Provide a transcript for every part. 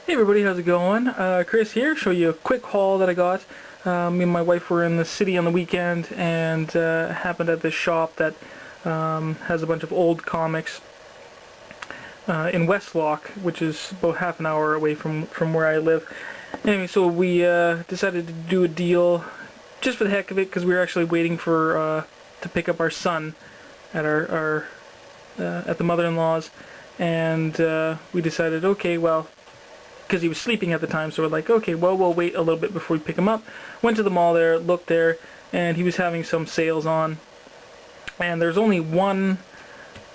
Hey everybody, how's it going? Chris here, show you a quick haul that I got. Me and my wife were in the city on the weekend and happened at this shop that has a bunch of old comics in Westlock, which is about half an hour away from where I live. Anyway, so we decided to do a deal just for the heck of it because we were actually waiting for to pick up our son at our at the mother-in-law's, and we decided, okay, well, because he was sleeping at the time, so we're like, okay, well, we'll wait a little bit before we pick him up. Went to the mall there, looked there, and he was having some sales on. And there's only one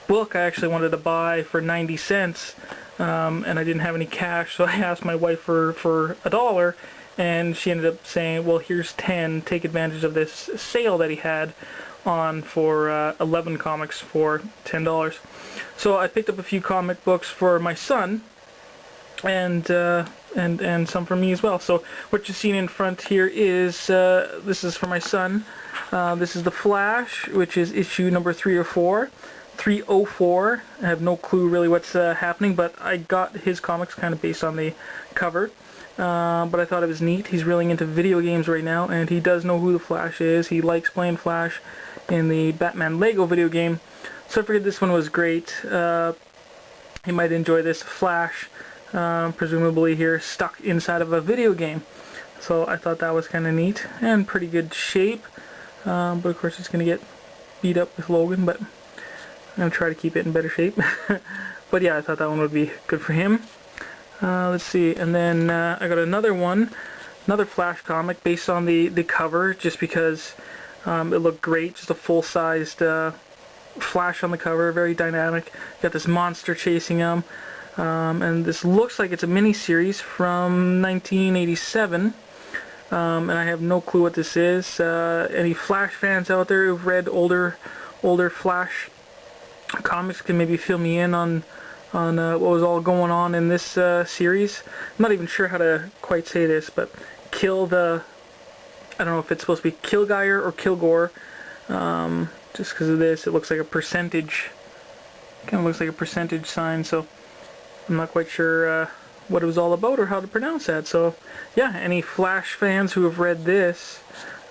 book I actually wanted to buy for 90 cents, and I didn't have any cash, so I asked my wife for $1, and she ended up saying, well, here's 10, take advantage of this sale that he had on for 11 comics for $10. So I picked up a few comic books for my son, and some for me as well. So what you're seeing in front here is this is for my son. This is The Flash, which is issue number 304. I have no clue really what's happening, but I got his comics kind of based on the cover. But I thought it was neat. He's really into video games right now, and he does know who the Flash is. He likes playing Flash in the Batman Lego video game. So I figured this one was great. He might enjoy this Flash. Presumably here stuck inside of a video game. So I thought that was kind of neat and pretty good shape. But of course it's going to get beat up with Logan, but I'm going to try to keep it in better shape. But yeah, I thought that one would be good for him. Let's see, and then I got another one, another Flash comic based on the cover, just because it looked great, just a full-sized Flash on the cover, very dynamic. Got this monster chasing him. And this looks like it's a mini-series from 1987, and I have no clue what this is. Any Flash fans out there who've read older Flash comics can maybe fill me in on what was all going on in this series. I'm not even sure how to quite say this, but I don't know if it's supposed to be Kilgire or Kilgore. Just because of this, it looks like a percentage. Kind of looks like a percentage sign, so I'm not quite sure what it was all about or how to pronounce that. So yeah, any Flash fans who have read this,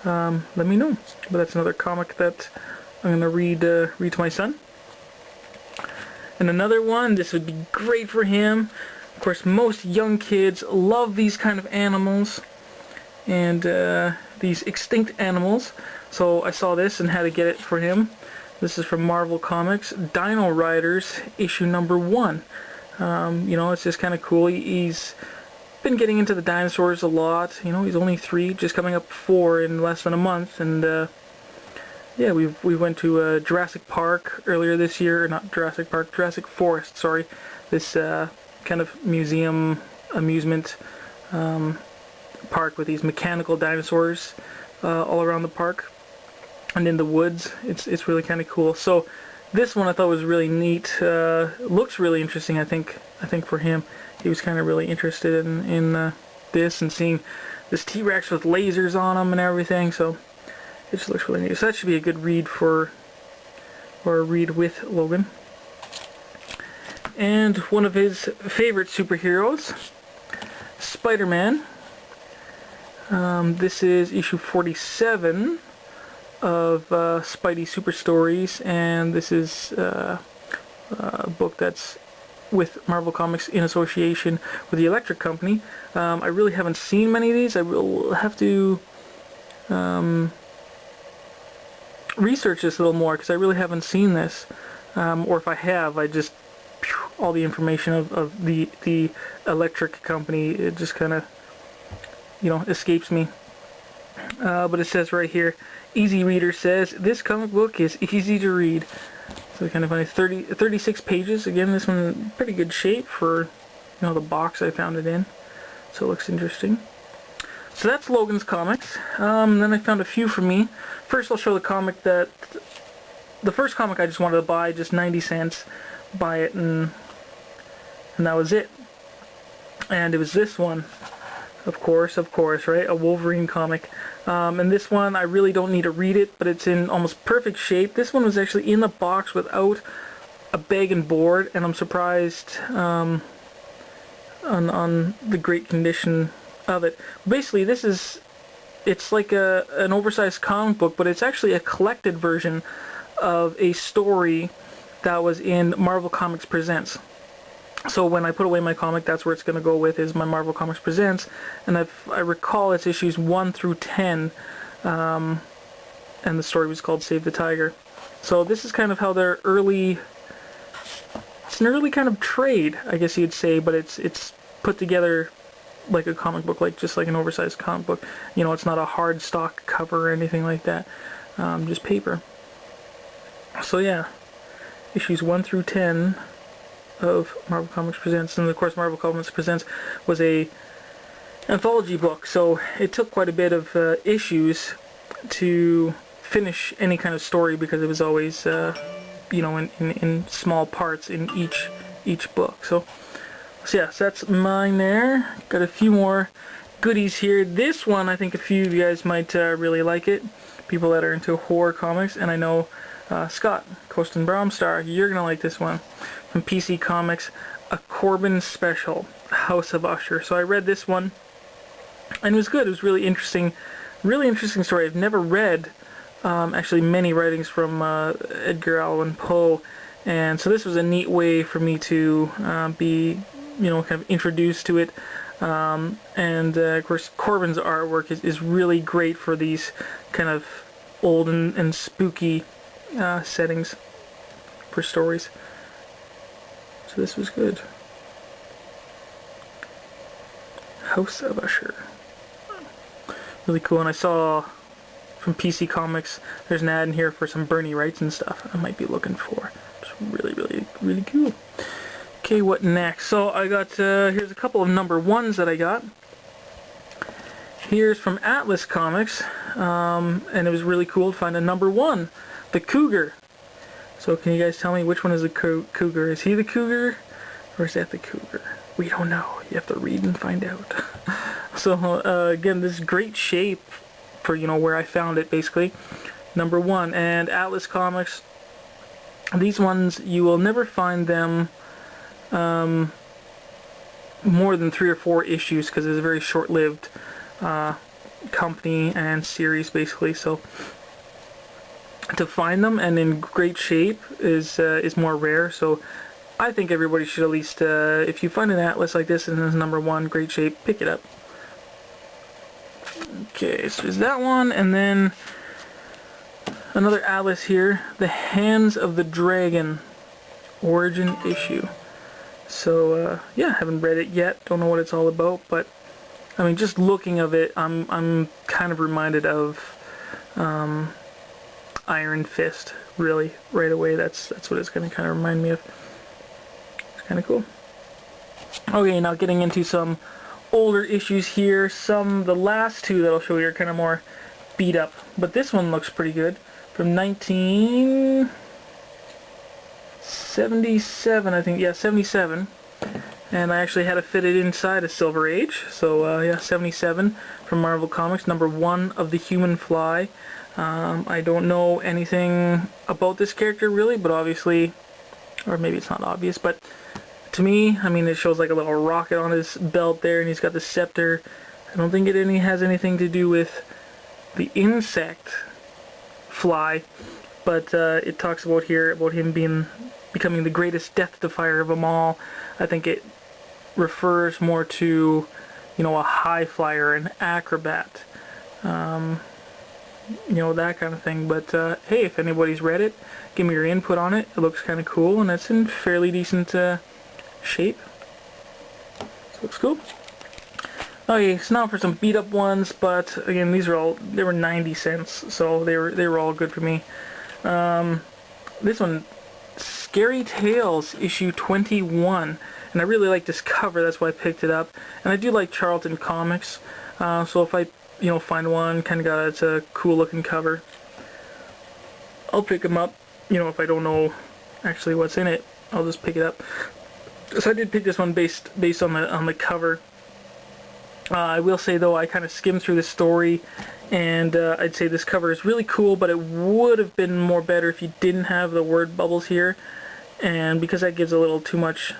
let me know. But that's another comic that I'm going to read to my son. And another one, this would be great for him. Of course, most young kids love these kind of animals and these extinct animals. So I saw this and had to get it for him. This is from Marvel Comics, Dino Riders, issue number 1. You know, it's just kind of cool. He's been getting into the dinosaurs a lot. You know, he's only 3, just coming up 4 in less than a month. And yeah, we went to Jurassic Park earlier this year, or not Jurassic Park, Jurassic Forest. Sorry, this kind of museum amusement park with these mechanical dinosaurs all around the park and in the woods. It's really kind of cool. So this one I thought was really neat. Looks really interesting. I think for him, he was kind of really interested in this and seeing this T-Rex with lasers on him and everything. So it just looks really neat. So that should be a good read or a read with Logan. And one of his favorite superheroes, Spider-Man. This is issue 47 of Spidey Super Stories, and this is a book that's with Marvel Comics in association with the Electric Company. I really haven't seen many of these. I will have to research this a little more because I really haven't seen this, or if I have, I just all the information of the Electric Company, it just kind of, you know, escapes me. But it says right here, Easy Reader says, this comic book is easy to read. So kind of funny, 36 pages. Again, this one in pretty good shape for, you know, the box I found it in. So it looks interesting. So that's Logan's comics. Then I found a few for me. First I'll show the comic the first comic I just wanted to buy, just 90 cents. Buy it, and that was it. And it was this one. Of course, right? A Wolverine comic. And this one, I really don't need to read it, but it's in almost perfect shape. This one was actually in the box without a bag and board, and I'm surprised on the great condition of it. Basically, it's like an oversized comic book, but it's actually a collected version of a story that was in Marvel Comics Presents. So when I put away my comic, that's where it's going to go with, is my Marvel Comics Presents, and I recall it's issues 1 through 10, and the story was called Save the Tiger. So this is kind of how their early, it's an early kind of trade, I guess you'd say, but it's put together like a comic book, like just like an oversized comic book. You know, it's not a hard stock cover or anything like that, just paper. So yeah, issues 1 through 10 of Marvel Comics Presents, and of course Marvel Comics Presents was a anthology book, so it took quite a bit of issues to finish any kind of story, because it was always you know, in small parts in each book. So yes, that's mine there. Got a few more goodies here. This one, I think a few of you guys might really like it, people that are into horror comics, and I know Scott, Coastin Bromstar, you're gonna like this one. From PC Comics, A Corbin Special, House of Usher. So I read this one, and it was good. It was really interesting story. I've never read actually many writings from Edgar Allan Poe, and so this was a neat way for me to be, you know, kind of introduced to it. And of course Corbin's artwork is really great for these kind of old and spooky settings for stories. So this was good. House of Usher. Really cool. And I saw from PC Comics, there's an ad in here for some Bernie Wrights and stuff I might be looking for. It's really cool. Okay, what next? So I got, here's a couple of number ones that I got. Here's from Atlas Comics, and it was really cool to find a number one, the Cougar. So can you guys tell me which one is the Cougar? Is he the Cougar, or is that the Cougar? We don't know. You have to read and find out. So again, this is great shape for, you know, where I found it, basically. Number one. And Atlas Comics, these ones, you will never find them more than 3 or 4 issues, because it's a very short-lived company and series, basically. So to find them and in great shape is more rare. So I think everybody should at least, if you find an Atlas like this and it's number one, great shape, pick it up. Okay, so there's that one, and then another Atlas here, The Hands of the Dragon, origin issue. So yeah, haven't read it yet, don't know what it's all about, but I mean, just looking of it, I'm kind of reminded of Iron Fist, really, right away. That's what it's going to kind of remind me of. It's kind of cool. Okay, now getting into some older issues here. The last two that I'll show you are kind of more beat up, but this one looks pretty good. From 1977, I think. Yeah, 77. And I actually had it fitted inside a Silver Age. So yeah, 77 from Marvel Comics, number one of the Human Fly. I don't know anything about this character really, but obviously, or maybe it's not obvious, but to me, I mean, it shows like a little rocket on his belt there, and he's got the scepter. I don't think it has anything to do with the insect fly, but it talks about here about him becoming the greatest death defier of them all. I think it refers more to, you know, a high flyer, an acrobat, you know, that kind of thing. But hey, if anybody's read it, give me your input on it. It looks kind of cool, and it's in fairly decent shape. So looks cool. Okay, so now for some beat up ones, but again, they were 90 cents, so they were all good for me. This one, Scary Tales issue 21, and I really like this cover, that's why I picked it up. And I do like Charlton Comics, so if I, you know, find one, it's a cool looking cover, I'll pick them up. You know, if I don't know actually what's in it, I'll just pick it up. So I did pick this one based on the cover. I will say though, I kind of skimmed through the story, and I'd say this cover is really cool, but it would have been more better if you didn't have the word bubbles here, and because that gives a little too much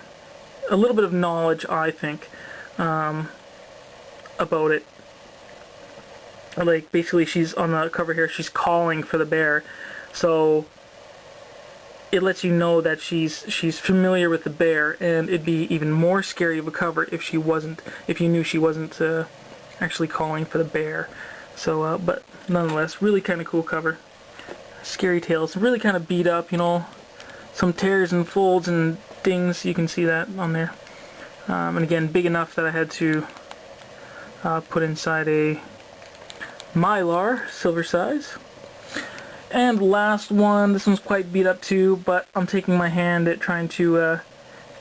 a little bit of knowledge, I think, about it. Like, basically, she's on the cover here, she's calling for the bear, so it lets you know that she's familiar with the bear, and it'd be even more scary of a cover if you knew she wasn't actually calling for the bear. So, but nonetheless, really kind of cool cover. Scary Tales, really kind of beat up, you know, some tears and folds and dings, you can see that on there. And again, big enough that I had to put inside a Mylar, silver size. And last one, this one's quite beat up too, but I'm taking my hand at trying to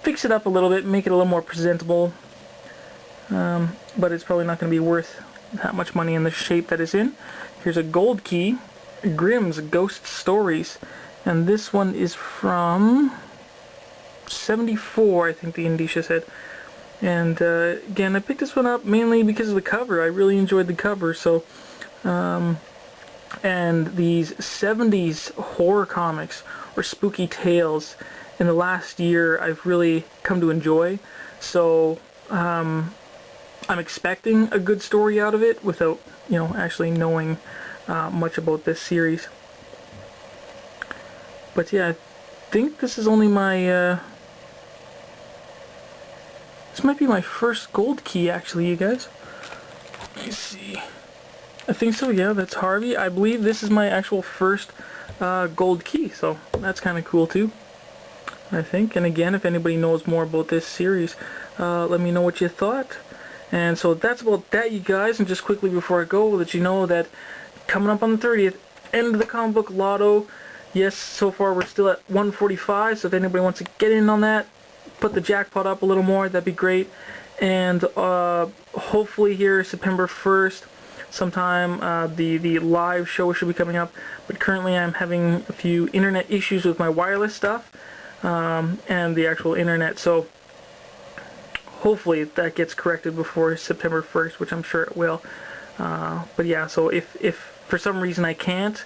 fix it up a little bit, make it a little more presentable. But it's probably not going to be worth that much money in the shape that it's in. Here's a gold key, Grimm's Ghost Stories, and this one is from 74, I think the indicia said. And again, I picked this one up mainly because of the cover. I really enjoyed the cover, so and these 70s horror comics or spooky tales in the last year I've really come to enjoy, so I'm expecting a good story out of it without, you know, actually knowing much about this series. But yeah, I think this is only my this might be my first gold key, actually, you guys. Let me see. I think so, yeah, that's Harvey. I believe this is my actual first gold key, so that's kind of cool too, I think. And again, if anybody knows more about this series, let me know what you thought. And so that's about that, you guys. And just quickly before I go, I'll let you know that coming up on the 30th, end of the comic book lotto. Yes, so far we're still at 145, so if anybody wants to get in on that, put the jackpot up a little more, that'd be great. And hopefully here September 1st, sometime the live show should be coming up. But currently I'm having a few internet issues with my wireless stuff and the actual internet, so hopefully that gets corrected before September 1st, which I'm sure it will. But yeah, so if for some reason I can't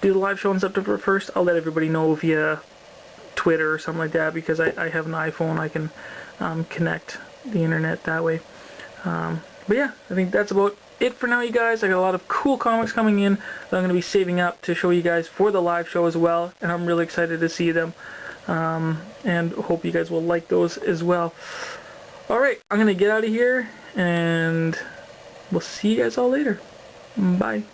do the live show on September 1st, I'll let everybody know via Twitter or something like that, because I have an iPhone. I can connect the internet that way. But yeah, I think that's about it for now, you guys. I got a lot of cool comics coming in that I'm going to be saving up to show you guys for the live show as well, and I'm really excited to see them, and hope you guys will like those as well. Alright, I'm going to get out of here, and we'll see you guys all later. Bye.